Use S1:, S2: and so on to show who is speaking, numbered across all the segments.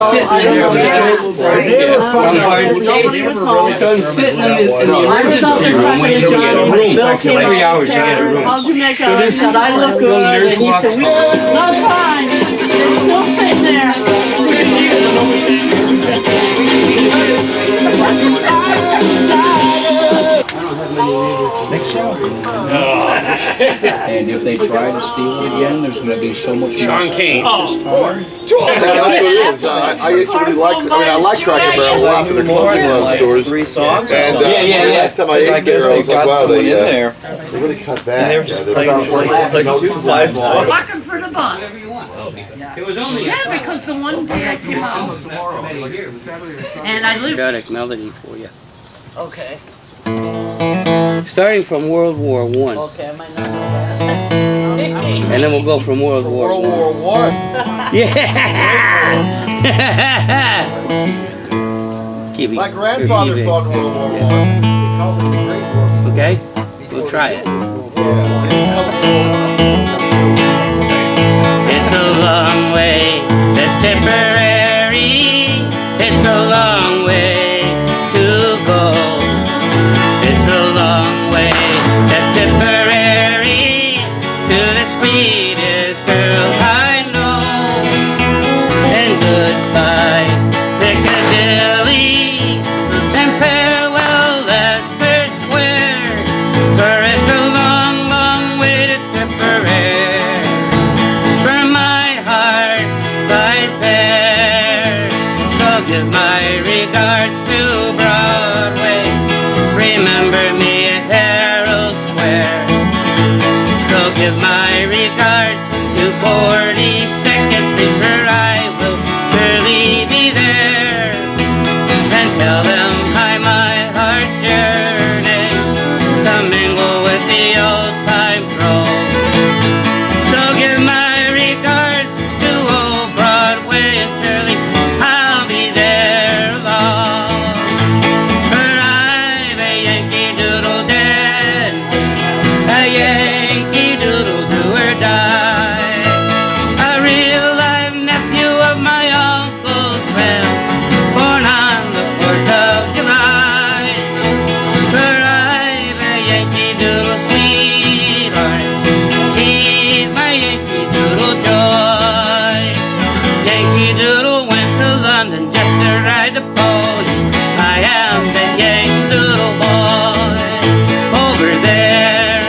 S1: Sitting in there with the cables right there. So I'm sitting in the emergency room waiting to get a room. 3 hours to get a room.
S2: How'd you make
S1: So
S2: out?
S1: this
S2: I look good.
S1: young nurse
S2: And he
S1: walks
S2: said, no, fine. They're still sitting there.
S3: And if they try to steal it again, there's going to be so much.
S1: Sean Kane.
S2: Oh, of course.
S4: I really like. I like Cracker Barrel a lot, but they're closing a lot of stores.
S3: 3 songs.
S4: And
S1: Yeah.
S4: last time I ate
S3: I guess
S4: there, I
S3: they
S4: was like,
S3: got
S4: wow,
S3: someone in
S4: they
S3: there.
S4: really cut back.
S3: And they were just playing
S4: about
S3: like 2 5 songs.
S2: Looking for the bus.
S1: It was only
S2: Yeah, because the one day I came out and I lived.
S1: Patriotic melody for you.
S2: Okay.
S1: Starting from World War I.
S2: Okay, I might not know that.
S1: And then we'll go from World War
S4: World War One.
S1: Yeah! Keep it-
S4: My grandfather
S1: keep it.
S4: fought in World War One.
S1: Okay? We'll try it. It's a long way to Tipperary. It's a long way to go. It's a long way to Tipperary, to the sweetest girl I know. And goodbye, Piccadilly, and farewell, Leicester Square. For it's a long, long way to Tipperary, where my heart lies there. So give my regards to Broadway. Remember me at Herald Square. So give my regards to 42nd Street, where I will surely be there. And tell them hi, my heart's yearning to mingle with the old time throng. So give my regards to old Broadway, and surely I'll be there long. For I'm a Yankee Doodle Dan, a Yankee Doodle do or die, a real live nephew of my uncle's friend, born on the 4th of July. For I'm a Yankee Doodle sweetheart, she's my Yankee Doodle joy. Yankee Doodle went to London just to ride the pony. I am the Yankee Doodle boy. Over there,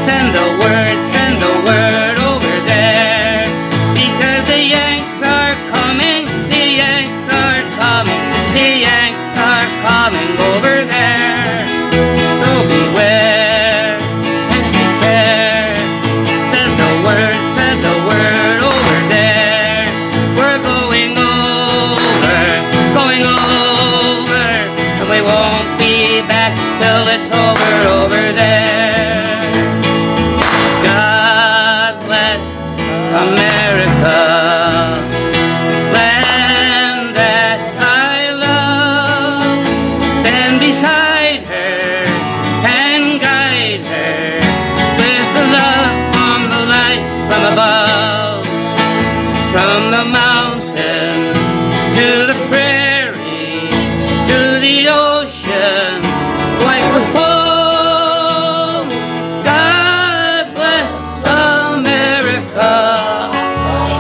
S1: send the word over there. Because the Yanks are coming, the Yanks are coming, the Yanks are coming over there. So beware and prepare. Send the word over there. We're going over, and we won't be back till it's over there. God bless America, land that I love. Stand beside her and guide her with the love from the light from above. From the mountains to the prairie, to the ocean, white with foam. God bless America,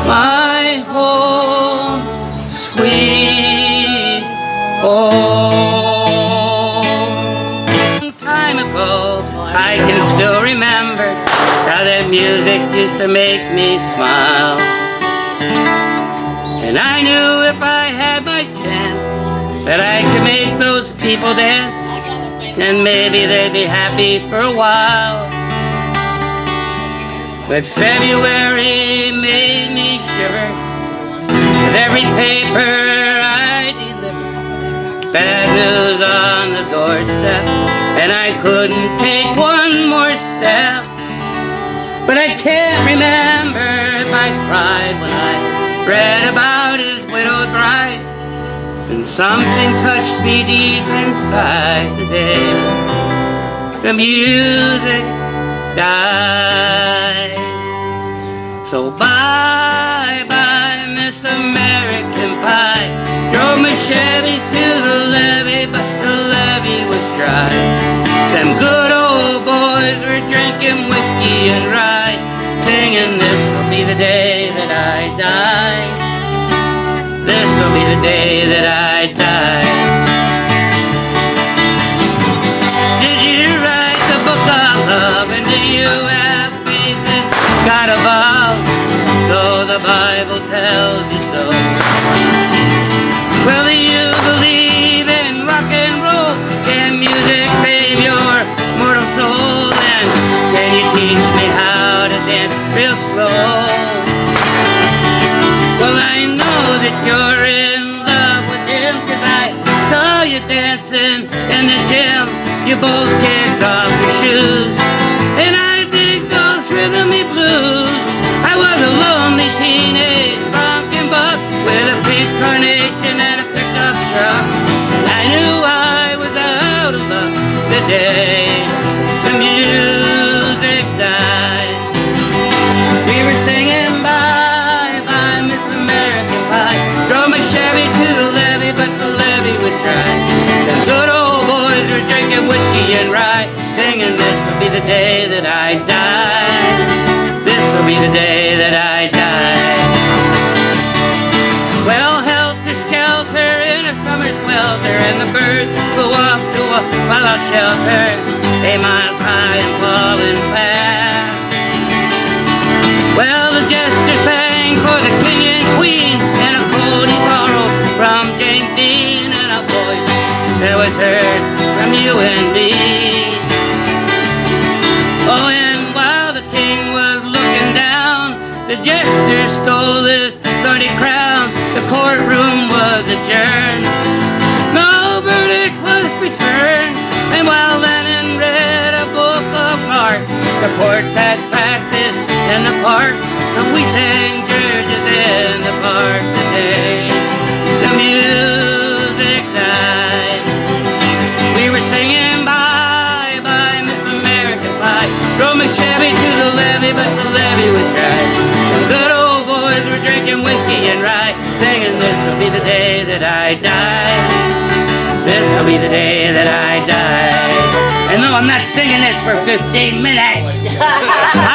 S1: my home, sweet home. Long time ago, I can still remember how that music used to make me smile. And I knew if I had my chance that I could make those people dance, and maybe they'd be happy for a while. But February made me shiver with every paper I delivered. Bad news on the doorstep, and I couldn't take one more step. But I can't remember if I cried when I read about his widowed bride. And something touched me deep inside the day the music died. So bye bye whiskey and rye, singing this will be the day that I die. This will be the day that I die. Did you write the book of love, and do you have faith in God above? So the Bible tells you so. Well, do you believe in rock and roll? Can music save your mortal soul? And can you teach me how to dance real slow? Well, I know that you're in love with him, 'cause I saw you dancing in the gym. You both kicked off your shoes, and I dig those rhythmy blues. I was a lonely teenage bronking buck with a pink carnation and a pickup truck. I knew I was out of luck the day the music died. We were singing bye, bye, Miss American Pie. Drove my Chevy to the levee, but the levee was dry. The good old boys were drinking whiskey and rye, singing this will be the day that I die. This will be the day that I die. Well, helter-skelter in a summer swelter, and the birds flew off to a fallout shelter, 8 miles high and falling fast. Well, the jester sang for the king and queen, and a Cody sorrow from James Dean, and a voice that was heard from you and me. Oh, and while the king was looking down, the jester stole his 30 crown. The courtroom was adjourned. No verdict was returned. And while Lennon read a book of marks, the courts had practiced in the park, so we sang dirges in the park today. The music died. We were singing bye, bye, Miss American Pie. Drove my Chevy to the levee, but the levee was dry. The good old boys were drinking whiskey and rye, singing this will be the day that I die. This will be the day that I die. And no, I'm not singing this for 15 minutes.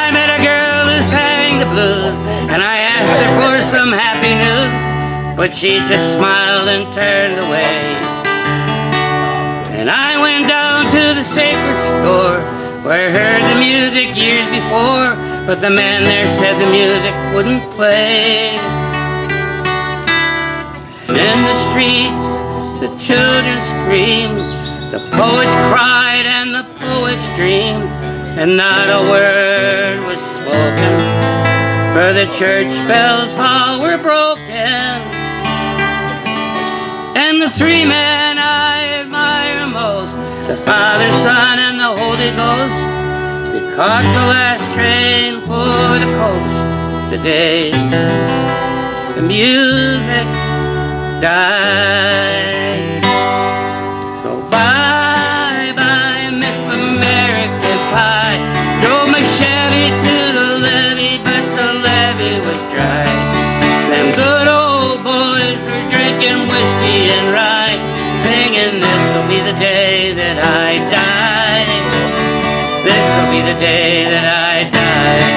S1: I met a girl who sang the blues, and I asked her for some happy news, but she just smiled and turned away. And I went down to the sacred store, where I heard the music years before, but the man there said the music wouldn't play. And in the streets, the children screamed, the poets cried, and the poets dreamed, and not a word was spoken, for the church bells all were broken. And the 3 men I admire most, the Father, Son, and the Holy Ghost, they caught the last train for the coast today. The music died. So bye, bye, Miss American Pie. Drove my Chevy to the levee, but the levee was dry. Them good old boys were drinking whiskey and rye, singing this will be the day that I die. This will be the day that I die.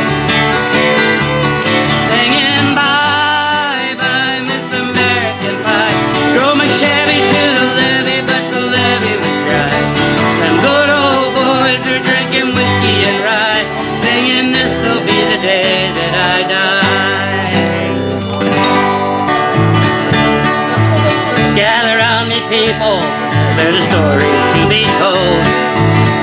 S1: Singing bye, bye, Miss American Pie. Drove my Chevy to the levee, but the levee was dry. Them good old boys are drinking whiskey and rye, singing this will be the day that I die. Gather round me, people, there's a story to be told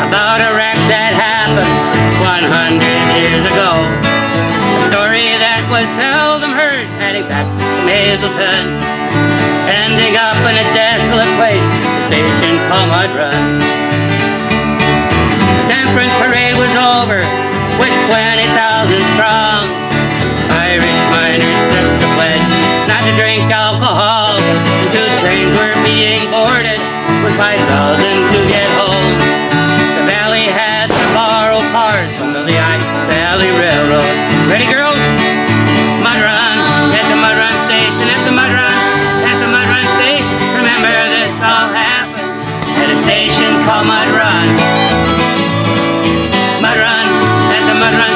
S1: about a wreck that happened 100 years ago. A story that was seldom heard, heading back from Hazleton, ending up in a desolate place, the station called Mud Run. The temperance parade was over with 20,000 strong. Irish miners took the pledge not to drink alcohol, and 2 trains were being boarded with 5,000 to get home. The valley had to borrow cars from the Lehigh Valley Railroad. Ready, girls? Mud Run, at the Mud Run station, at the Mud Run, at the Mud Run station. Remember this all happened at a station called Mud Run. Mud Run, at the Mud Run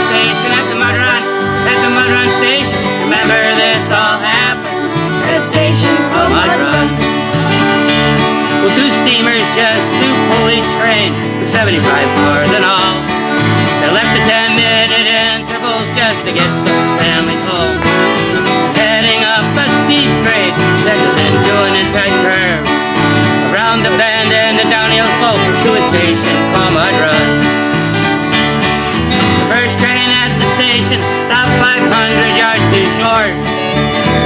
S1: train with 75 floors and all. They left the 10-minute intervals just to get the families home. Heading up a steep grade that goes into an inside curve, around the bend and the downhill slope to a station called Mud Run. The first train at the station stopped 500 yards too short.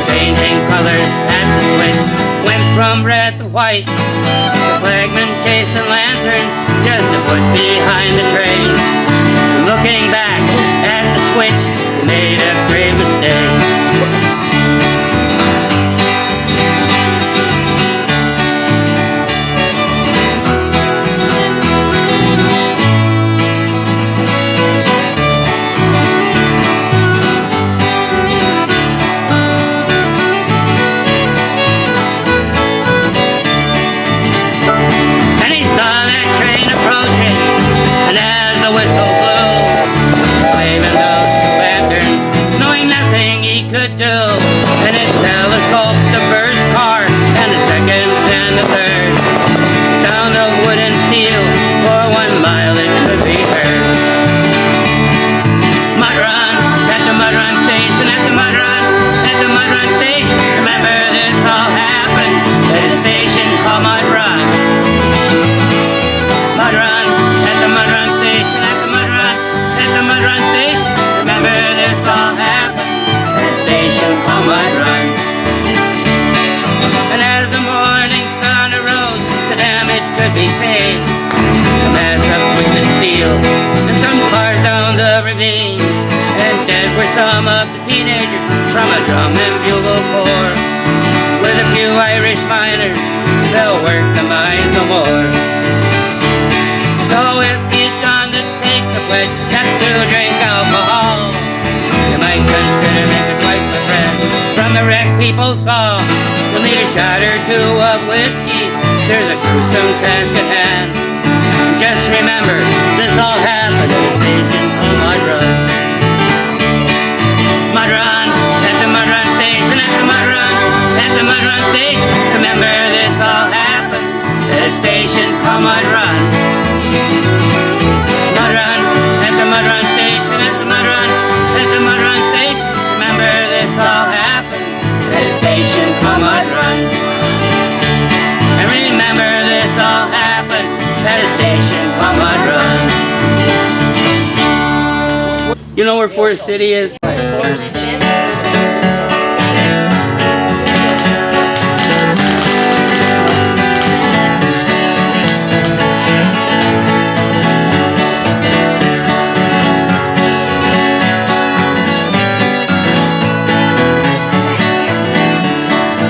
S1: Changing colors at the switch, went from red to white. The flagman chasing lanterns just a foot behind the train. Looking back at the switch, he made a grave mistake. Some of the teenagers from a drum and bugle corps, with a few Irish miners, they'll work the mines no more. So if you've gone to take the pledge not to drink alcohol, you might consider making quite the friend. From the wreck people saw, you'll need a shot or two of whiskey. There's a gruesome task at hand. Just remember, this all happened at a station on Mud Run. Mud Run, at the Mud Run station, at the Mud Run, at the Mud Run station. Remember this all happened at a station called Mud Run. Mud Run, at the Mud Run station, at the Mud Run, at the Mud Run station. Remember this all happened at a station called Mud Run. And remember this all happened at a station called Mud Run. You know where Forest City is?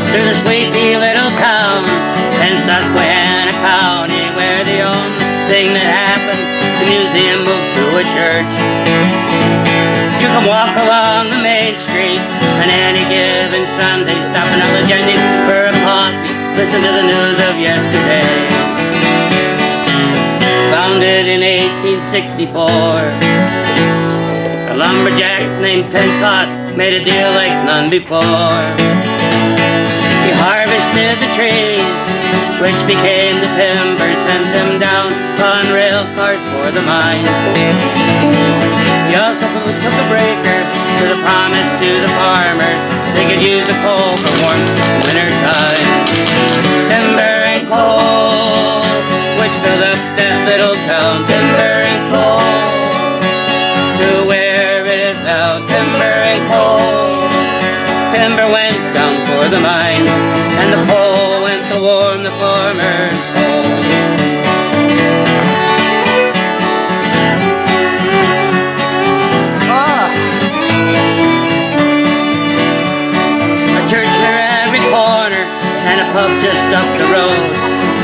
S1: There's a sleepy little town in Susquehanna County where the only thing that happened, the museum moved to a church. You can walk along the main street on any given Sunday, stopping at Legendi's for a coffee, listen to the news of yesterday. Founded in 1864, a lumberjack named Pentecost made a deal like none before. He harvested the trees, which became the timber, sent them down on rail cars for the mine. He also took a breaker with a promise to the farmers they could use the coal for warmth in winter time. Timber and coal, which filled up that little town. Timber and coal, to where it is now. Timber and coal. Timber went down for the mines, and the coal went to warm the farmers' home. And a pub just up the road,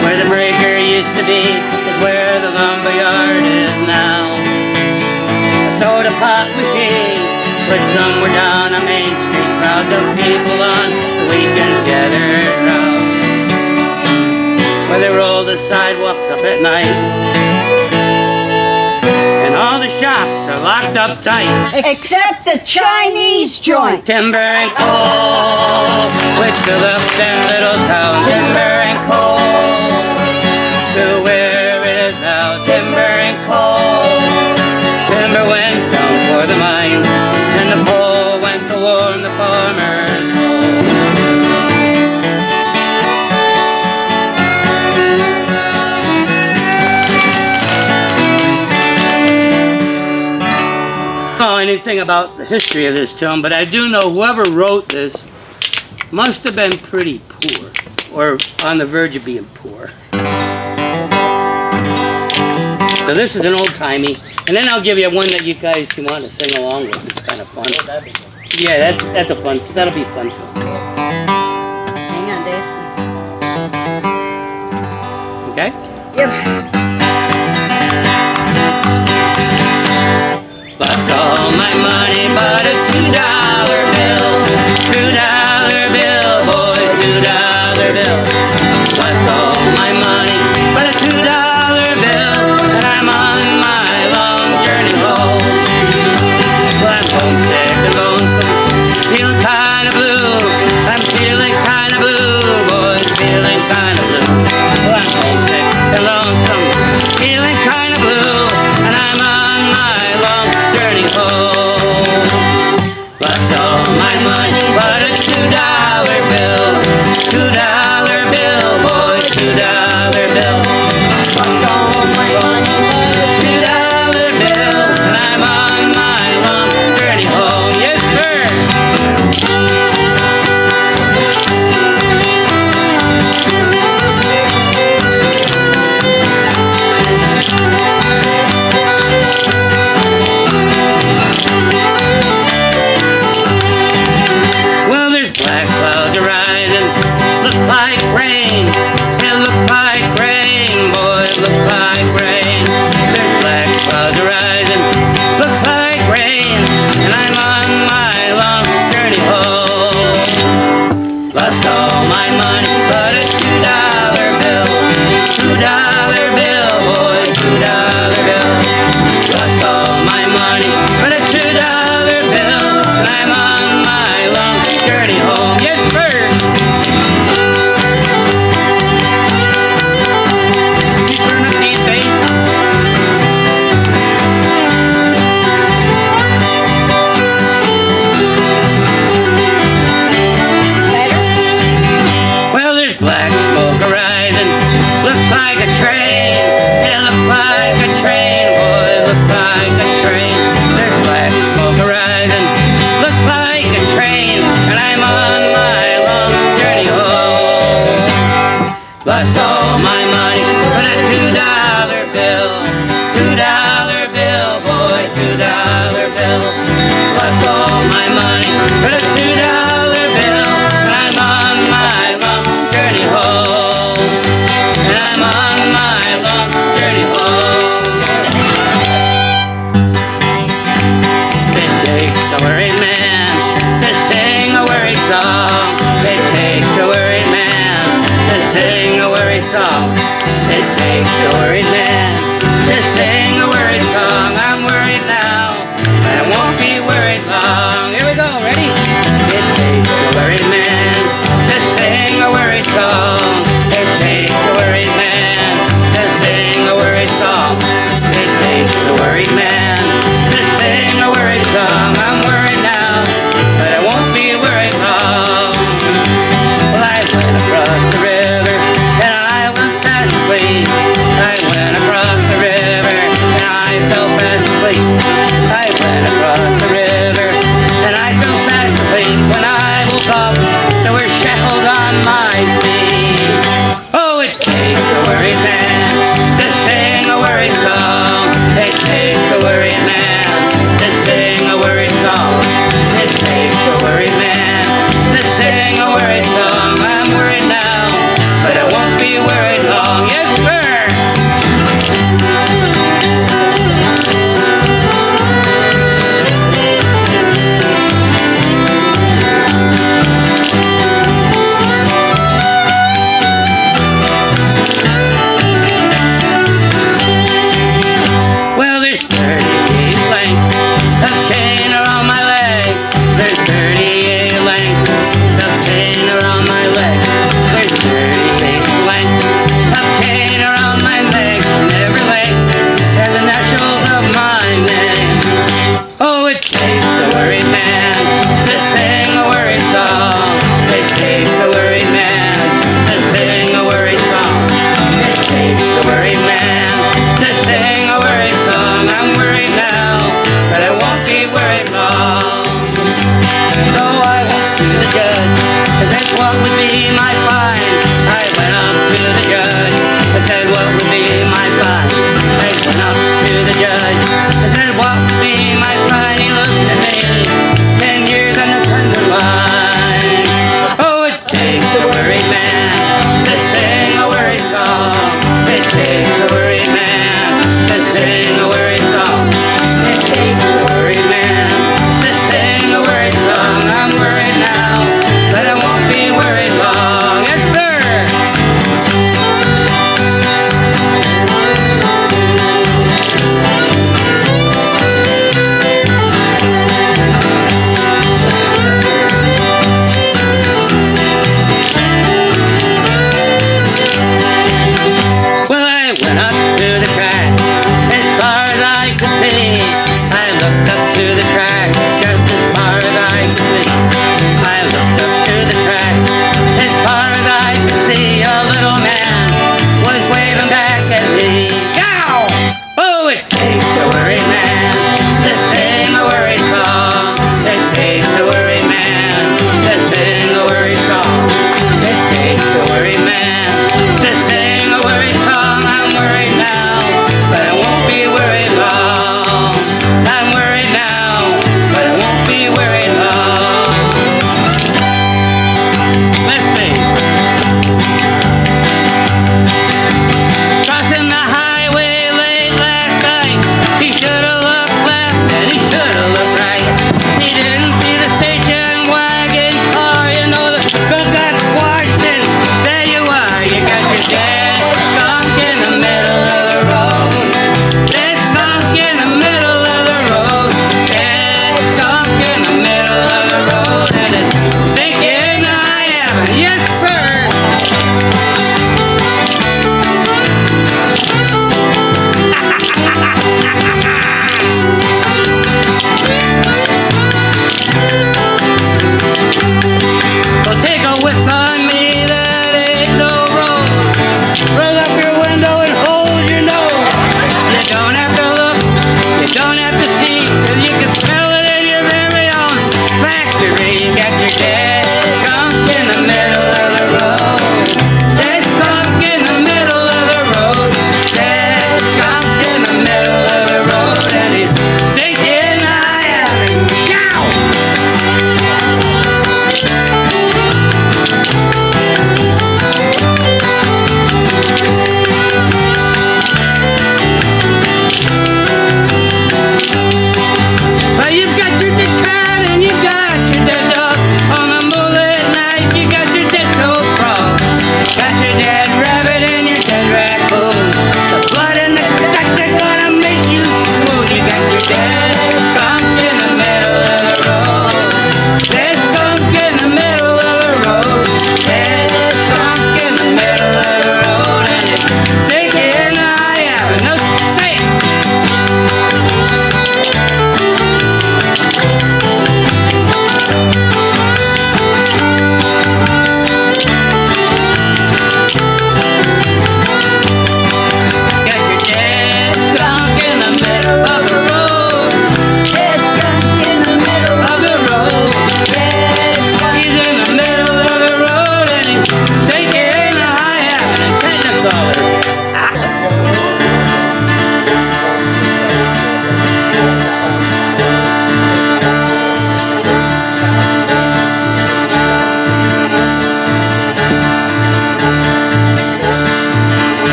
S1: where the breaker used to be, is where the lumberyard is now. A soda pop machine, which somewhere down on Main Street, crowds of people on the weekends gathered round, where they roll the sidewalks up at night, and all the shops are locked up tight,
S5: except the Chinese joint.
S1: Timber and coal, which fill up that little town. Timber and coal, to where it is now. anything about the history of this tune, but I do know whoever wrote this must have been pretty poor, or on the verge of being poor. So this is an old-timey, and then I'll give you one that you guys can want to sing along with. It's kind of fun. Yeah, that's a fun. That'll be fun too.
S2: Hang on, Dave.
S1: Okay.
S5: Yep.
S1: Lost all my money, but a $2 bill. $2 bill, boy, $2 bill. Lost all my money, but a $2 bill. And I'm on my long journey home. Well, I'm homesick and lonesome, feeling kind of blue. I'm feeling kind of blue, boy, feeling kind of blue. Well, I'm homesick and lonesome, feeling kind of blue. And I'm on my long journey home. Lost all my money, but a $2 bill. $2 bill, boy, $2 bill. Lost all my money, but a $2 bill. And I'm on my long journey home. Yes, sir. Well, there's black clouds arising, look like rain. It looks like rain, boy, it looks like rain. There's black clouds arising, looks like rain. And I'm on my long journey home. Lost all my money, but a $2 bill. $2 bill, boy, $2 bill. Lost all my money, but a $2 bill. And I'm on my long journey home. Yes, sir. You turn up these bass. Well, there's black smoke arising, looks like a train. It looks like a train, boy, it looks like a train. There's black smoke arising, looks like a train. And I'm on my long journey home. Lost all my money, but a $2 bill. $2 bill, boy, $2 bill. Lost all my money, but a $2 bill. And I'm on my long journey home. And I'm on my long journey home. It takes a worried man to sing a worried song. It takes a worried man to sing a worried song. It takes a worried man to sing a worried song. I'm worried now, but I won't be worried long. Here we go, ready? It takes a worried man to sing a worried song. It takes a worried man to sing a worried song. It takes a worried man to sing a worried song. I'm worried now, but I won't be worried long. Well, I went across the river and I went fast asleep. I went song. So I went to the judge, I said what would be my fine. I went up to the judge, I said what would be my fine. I went up to the judge, I said what would be my fine. He looked at me, 10 years on the tender line. Oh, it takes a worried man to sing a worried song. It takes a worried man to sing a worried song. It takes a worried man to sing a worried song. I'm worried now, but I won't be worried long.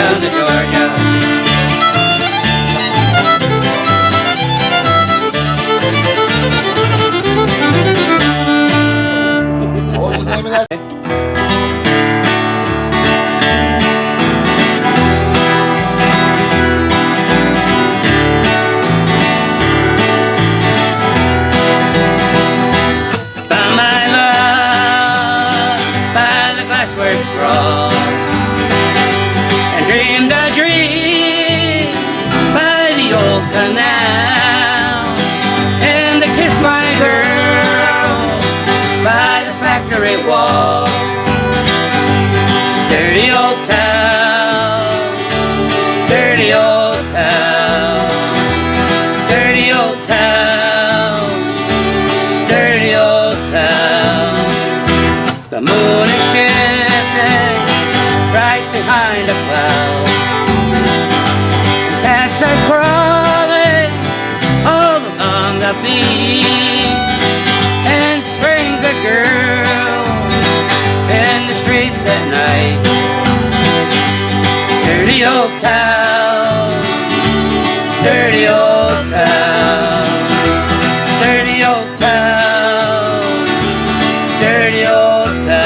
S1: down to Georgia.
S4: What was the name of that?
S1: Found my love by the glassworks road, and dreamed a dream by the old canal, and to kiss my girl by the factory wall. Dirty old town, dirty old town, dirty old town, dirty old town. The moon is shifting right behind a cloud, and cats are crawling all along the beach, and spring's a girl in the streets at night. Dirty old town, dirty old town, dirty old town, dirty old town.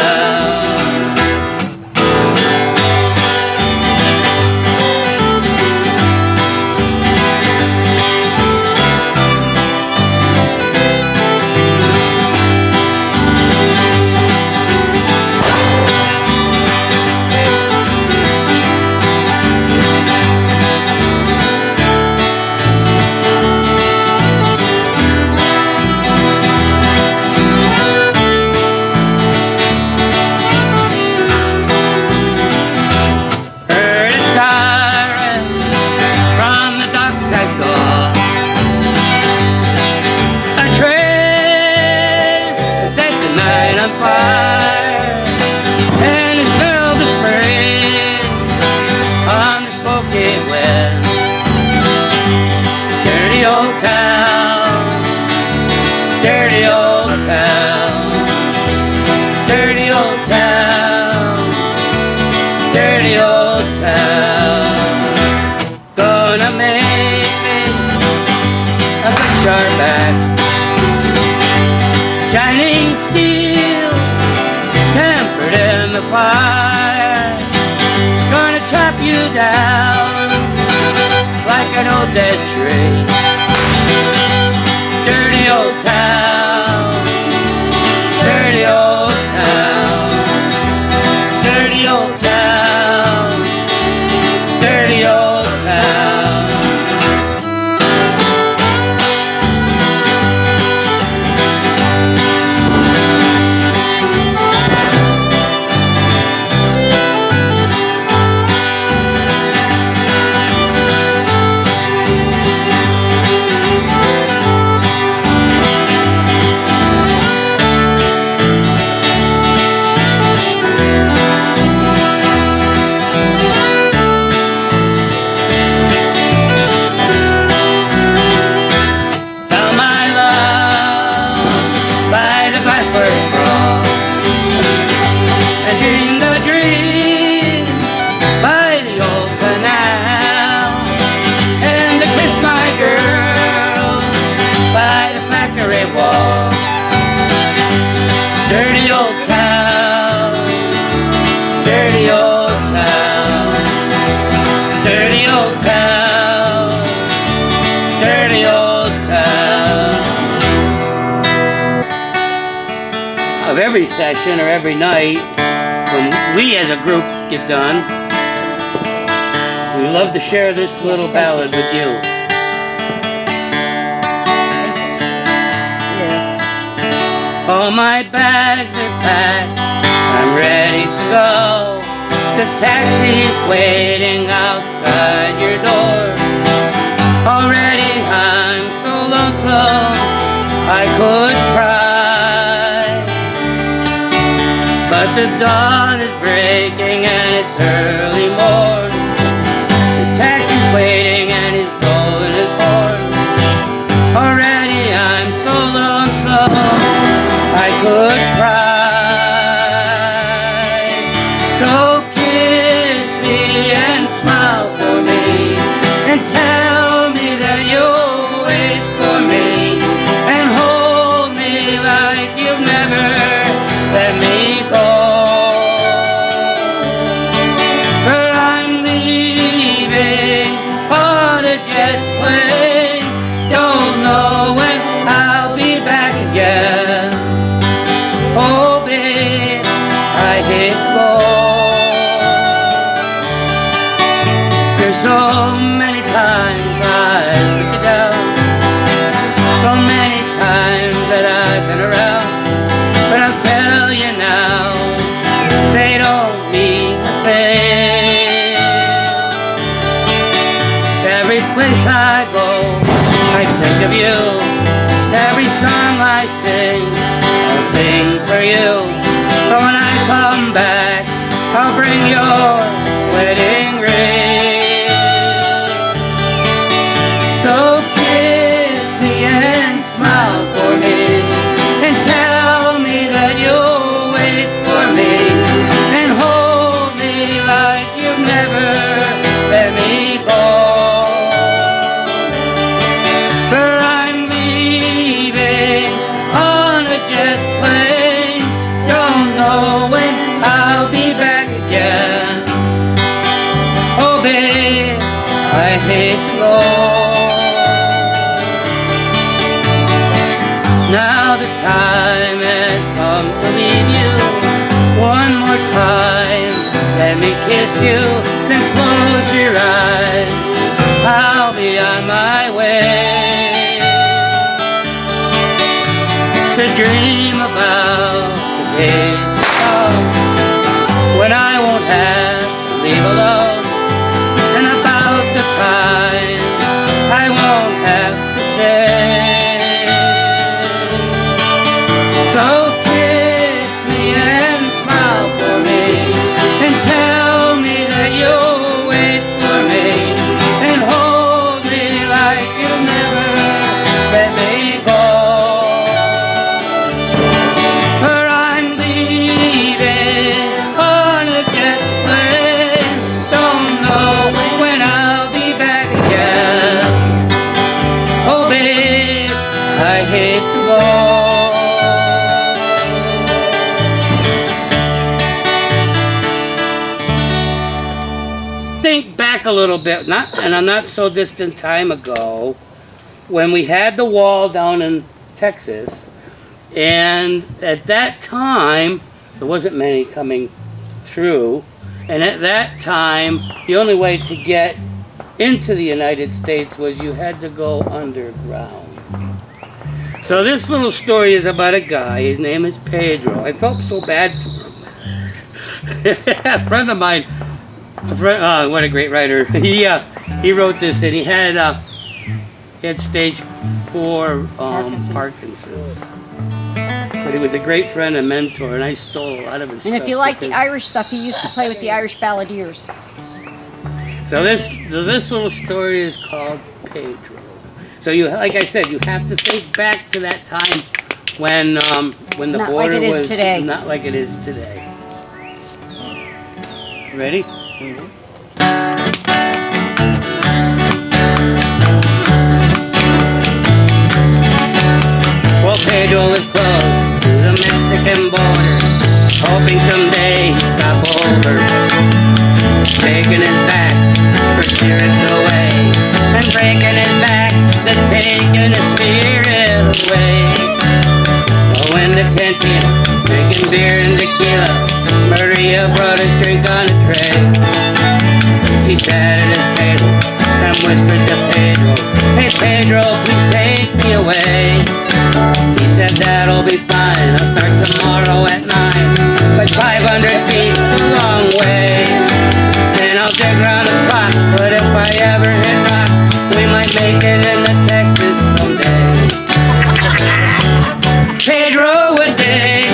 S1: Heard a siren from the docks I saw, a train that set the night on fire, and it smelled the spring on the smoky wind. Dirty old town, dirty old town, dirty old town, dirty old town. Gonna make me a picture back, shining steel, tempered in the fire. Gonna chop you down like an old dead tree. Dirty old town, dirty old town, dirty old town, dirty old town. Found my love by the glassworks road, and dreamed a dream by the old canal, and to kiss my girl by the factory wall. Dirty old town, dirty old town, dirty old town, dirty old town. Of every session or every night, when we as a group get done, we love to share this little ballad with you. All my bags are packed, I'm ready to go. The taxi's waiting outside your door. Already I'm so lonesome I could cry, but the dawn is breaking and it's early morning. The taxi's waiting and he's blowing his horn. Already I'm so lonesome I could cry. So kiss me and smile. Every place I go, I think of you. Every song I sing, I'll sing for you. But when I come back, I'll bring your wedding ring. So kiss me and smile for me, and tell me that you'll wait for me, and hold me like you've never let me go. For I'm leaving on a jet plane, don't know when I'll be back again. Oh babe, I hate to go. Now the time has come to leave you. One more time, let me kiss you, then close your eyes. I'll be on my way to dream about the days to come when I won't have to leave alone, and about the time I won't have to say. So kiss me and smile for me, and tell me that you'll wait for me, and hold me like you'll never let me go. For I'm leaving on a jet plane, don't know when I'll be back again. Oh babe, I hate to go. Think back a little bit, not in a not so distant time ago, when we had the wall down in Texas, and at that time there wasn't many coming through, and at that time the only way to get into the United States was you had to go underground. So this little story is about a guy. His name is Pedro. I felt so bad for him. A friend of mine, what a great writer. He wrote this, and he had stage 4 Parkinson's. But he was a great friend and mentor, and I stole a lot of his stuff.
S5: And if you like the Irish stuff, he used to play with the Irish Balladeers.
S1: So this little story is called Pedro. So you, like I said, you have to think back to that time when the
S5: not
S1: border
S5: like it is
S1: was
S5: today.
S1: not like it is today. Ready? Well, Pedro was close to the Mexican border, hoping someday he'd stop over, taking his back for spirits away, and breaking his back that's taking his spirit away. So in the cantina, drinking beer and tequila, Maria brought his drink on a tray. She sat at his table and whispered to Pedro, "Hey Pedro, please take me away." He said, "That'll be fine, I'll start tomorrow at 9. But 500 feet's a long way, and I'll dig around the clock. But if I ever hit rock, we might make it into Texas someday." Pedro would dig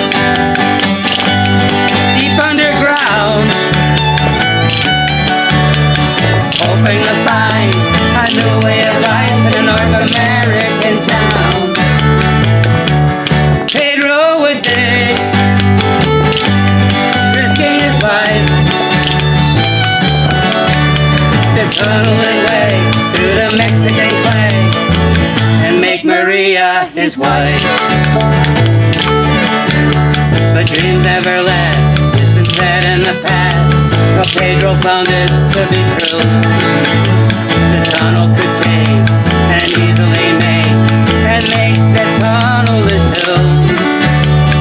S1: deep underground, hoping to find a new way of life in a North American town. Pedro would dig, risking his life to tunnel his way through the Mexican clay and make Maria his wife. But dreams never last, it's been said in the past. So Pedro found this to be true. The tunnel could change and easily made, and make the tunnel his home.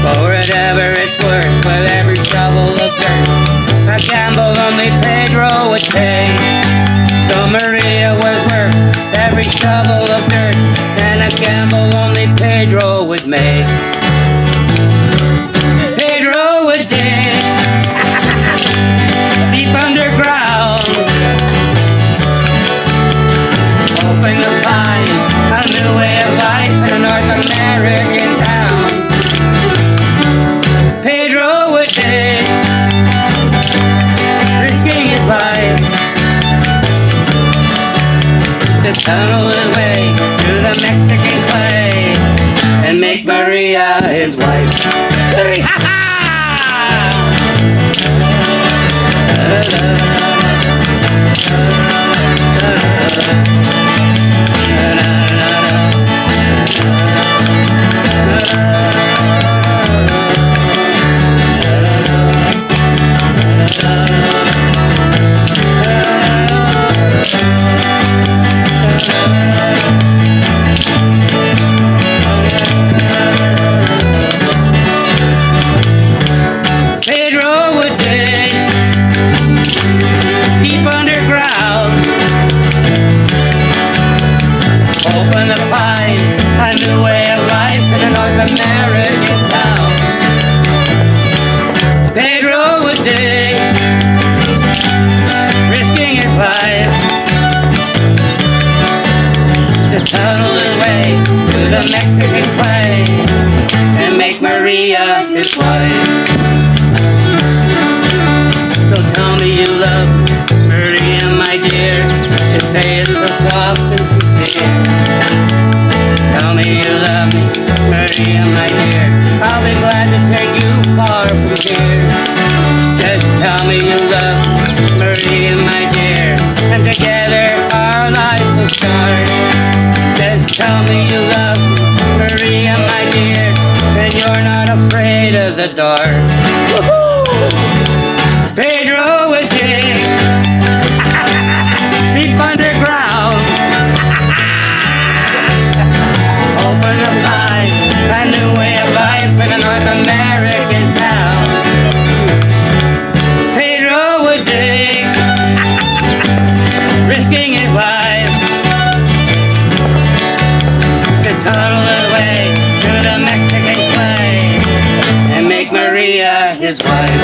S1: For whatever it's worth, with every shovel of dirt, a gamble only Pedro would take. So Maria was worth every shovel of dirt, and a gamble only Pedro would make. Pedro would dig deep underground, to tunnel his way to the Mexican clay and make Maria his wife. Hey, ha ha! The Mexican clay and make Maria his wife. So tell me you love Maria, my dear, and say it so soft and sincere. Tell me you love me, Maria, my dear. I'll be glad to take you far from here. Just tell me you love Maria, my dear, and together our life will start. Just tell me you love Maria, my dear, and you're not afraid of the dark. Pedro was dig deep underground. Open to find a new way of life in a North American town. Pedro would dig, risking his life to tunnel his way to the Mexican clay and make Maria his wife.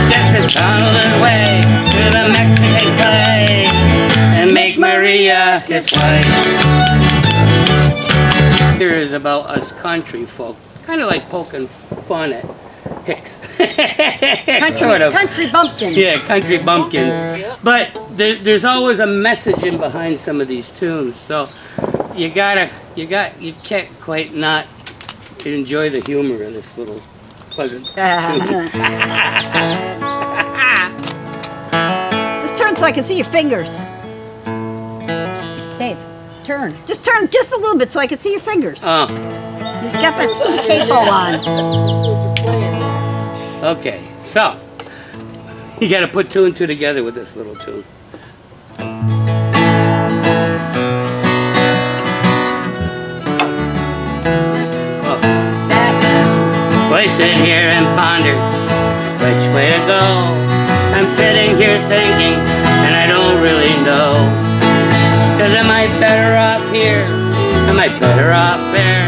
S1: Just to tunnel his way to the Mexican clay and make Maria his wife. Here is about us country folk, kind of like poking fun at Hicks. Sort of.
S5: Country bumpkins.
S1: Yeah, country bumpkins. But there's always a message in behind some of these tunes, so you can't quite not enjoy the humor of this little pleasant tune.
S5: Just turn so I can see your fingers. Dave, turn. Just turn just a little bit so I can see your fingers.
S1: Oh,
S5: You just got that stupid capo on.
S1: okay. So you got to put two and two together with this little tune. I sit here and ponder which way to go. I'm sitting here thinking, and I don't really know. 'Cause am I better off here? Am I better off there?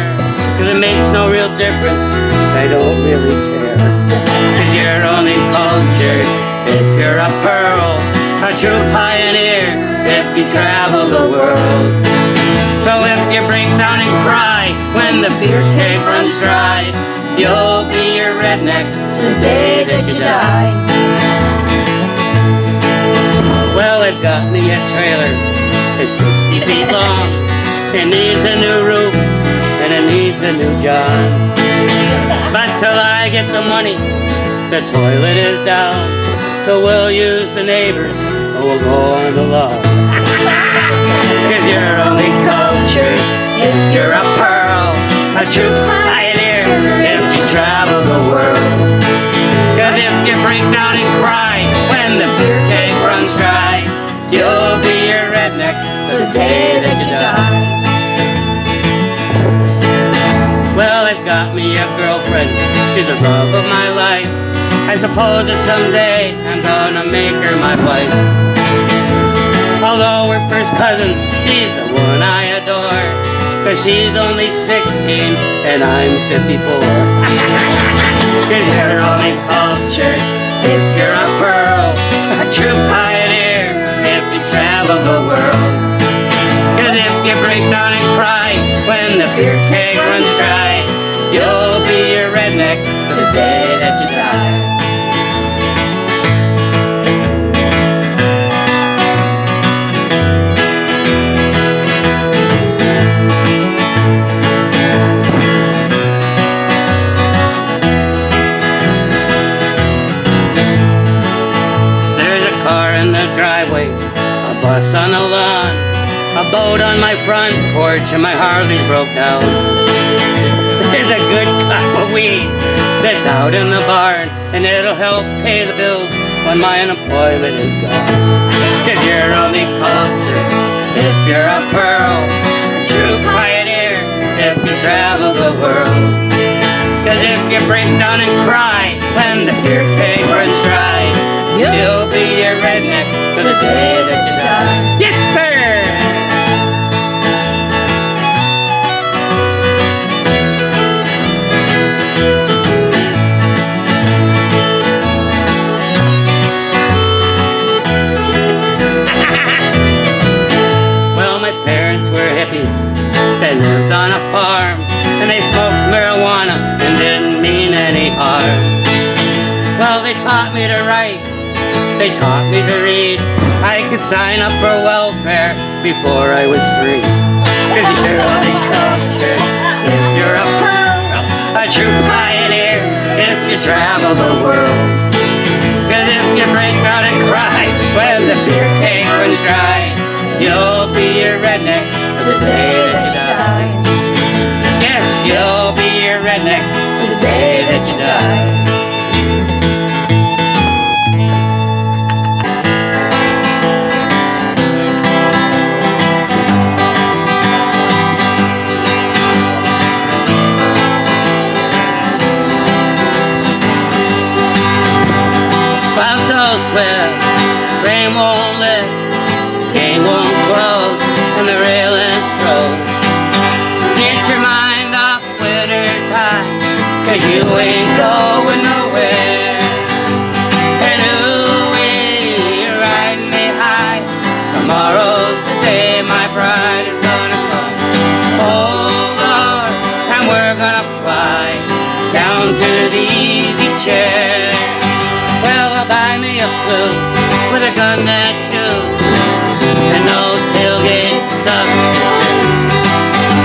S1: 'Cause it makes no real difference, I don't really care. 'Cause you're only cultured if you're a pearl, a true pioneer if you travel the world. So if you break down and cry when the beer keg runs dry, you'll be a redneck to the day that you die. Well, I've got me a trailer. It's 60 feet long. It needs a new roof and it needs a new john. But till I get the money, the toilet is down. So we'll use the neighbors or we'll go on the lawn. 'Cause you're only cultured if you're a pearl, a true pioneer if you travel the world. 'Cause if you break down and cry when the beer keg runs dry, you'll be a redneck to the day that you die. Well, I've got me a girlfriend, she's the love of my life. I suppose that someday I'm gonna make her my wife. Although we're first cousins, she's the one I adore. 'Cause she's only 16 and I'm 54. 'Cause you're only cultured if you're a pearl, a true pioneer if you travel the world. 'Cause if you break down and cry when the beer keg runs dry, you'll be a redneck for the day that you die. boy, a bus on the lawn, a boat on my front porch, and my Harley broke down. There's a good cup of weed that's out in the barn, and it'll help pay the bills when my unemployment is gone. 'Cause you're only cultured if you're a pearl, a true pioneer if you travel the world. 'Cause if you break down and cry when the beer keg runs dry, you'll be a redneck to the day that you die. Yes, sir! Well, my parents were hippies. They lived on a farm, and they smoked marijuana and didn't mean any harm. Well, they taught me to write, they taught me to read. I could sign up for welfare before I was 3. 'Cause you're only cultured if you're a pearl, a true pioneer if you travel the world. 'Cause if you break out and cry when the beer keg runs dry, you'll be a redneck for the day that you die. Yes, you'll be a redneck for the day that you die. Clouds so swift, rain won't lift, gate won't close, and the railings froze. Get your mind off winter time, 'cause you ain't going nowhere. And ooh-wee, you're riding me high. Tomorrow's the day my bride is gonna come. Oh Lord, and we're gonna fly down to the easy chair. Well, I'll buy me a flute with a gun that shoots, and no tailgate substitute.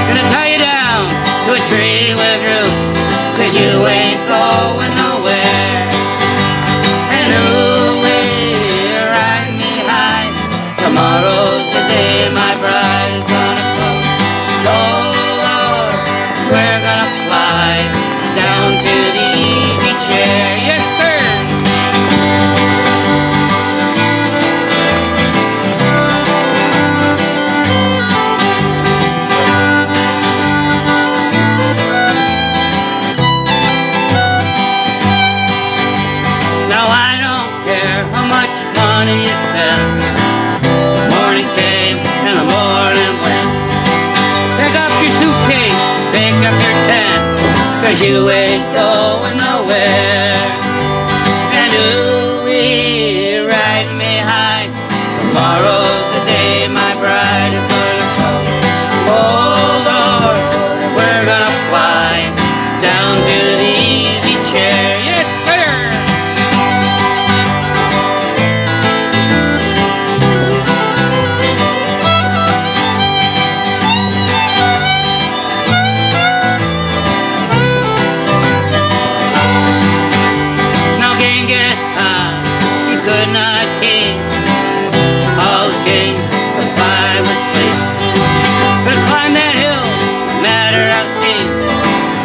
S1: Gonna tie you down to a tree with roots, 'cause you ain't going nowhere. And ooh-wee, ride me high. Tomorrow's the day my bride is gonna come. Oh Lord, we're gonna fly down to the easy chair. Yes, sir. Now I don't care how much money you spend. The morning came and the morning went. Pick up your suitcase, pick up your tent, 'cause you ain't going nowhere. And ooh-wee, ride me high. Tomorrow's the day my bride is gonna come. Oh Lord, we're gonna fly down to the easy chair. Yes, sir! Now Genghis Khan, you could not king. All his kings supplied with sleep. But climb that hill, no matter how steep,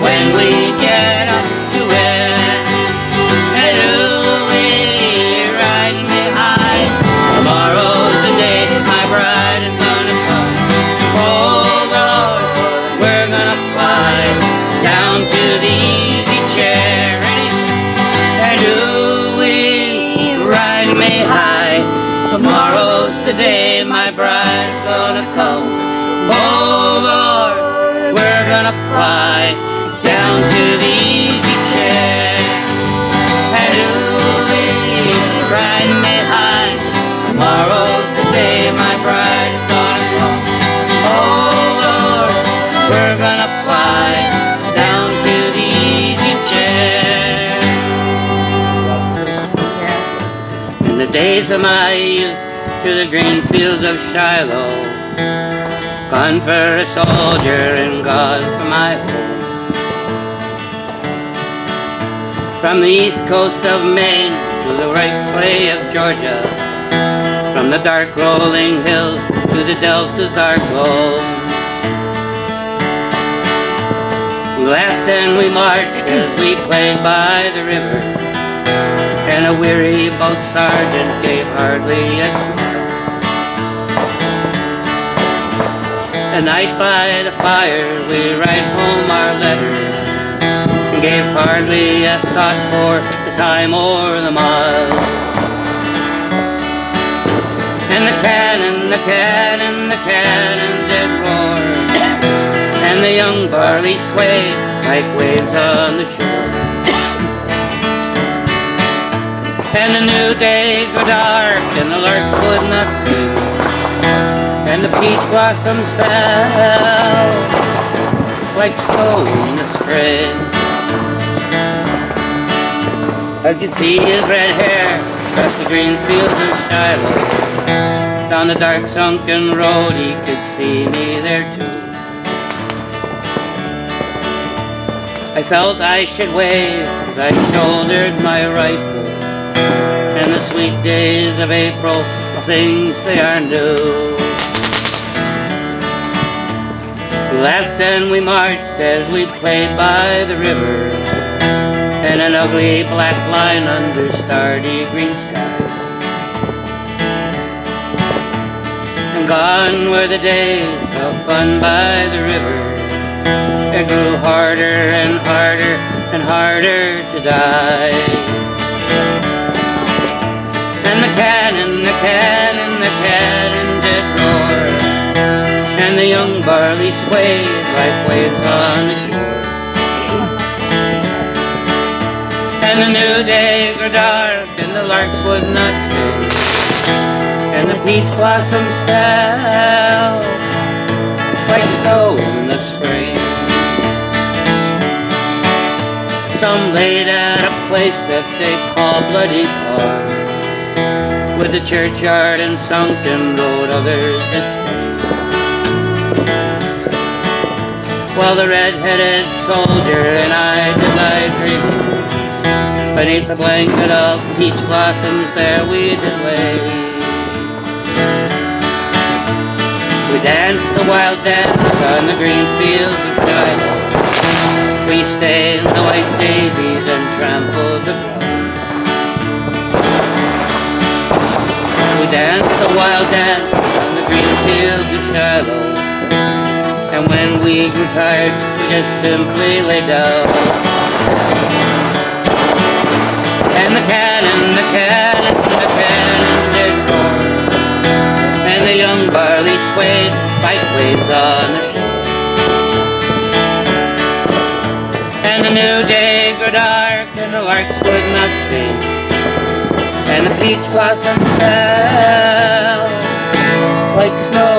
S1: when we get up to it. And ooh-wee, riding me high. Tomorrow's the day my bride is gonna come. Oh Lord, we're gonna fly down to the easy chair. Ready? And ooh-wee, ride me high. Tomorrow's the day my bride's gonna come. Oh Lord, we're gonna fly down to the easy chair. And ooh-wee, ride me high. Tomorrow's the day my bride is gonna come. Oh Lord, we're gonna fly down to the easy chair. In the days of my youth, to the green fields of Shiloh, gone for a soldier and gone for my home. From the east coast of Maine to the ripe clay of Georgia, from the dark rolling hills to the delta's dark glow. We laughed and we marched as we played by the river, and a weary boat sergeant gave hardly a smile. At night by the fire we write home our letters, and gave hardly a thought for the time or the mile. And the cannon, the cannon, the cannon did roar, and the young barley swayed like waves on the shore. And the new days were dark, and the larks would not sing, and the peach blossoms fell like snow in the spring. I could see his red hair across the green fields in Shiloh. Down the dark sunken road he could see me there too. I felt I should wave as I shouldered my rifle, and the sweet days of April, the things they are new. We laughed and we marched as we played by the river, and an ugly black line under starry green skies. And gone were the days of fun by the river. It grew harder and harder and harder to die. And the cannon, the cannon, the cannon did roar, and the young barley swayed like waves on the shore. And the new days were dark, and the larks would not sing, and the peach blossoms fell like snow in the spring. Some laid at a place that they call Bloody Pond, with the churchyard and sunken road others did stay. While the red-headed soldier and I did lie dreaming, beneath a blanket of peach blossoms there we did lay. We danced the wild dance on the green fields of Shiloh. We stained the white daisies and trampled the ground. We danced the wild dance on the green fields of Shiloh, and when we grew tired, we just simply lay down. And the cannon, the cannon, the cannon did roar, and the young barley swayed like waves on the shore. And the new days were dark, and the larks would not sing, and the peach blossoms fell like snow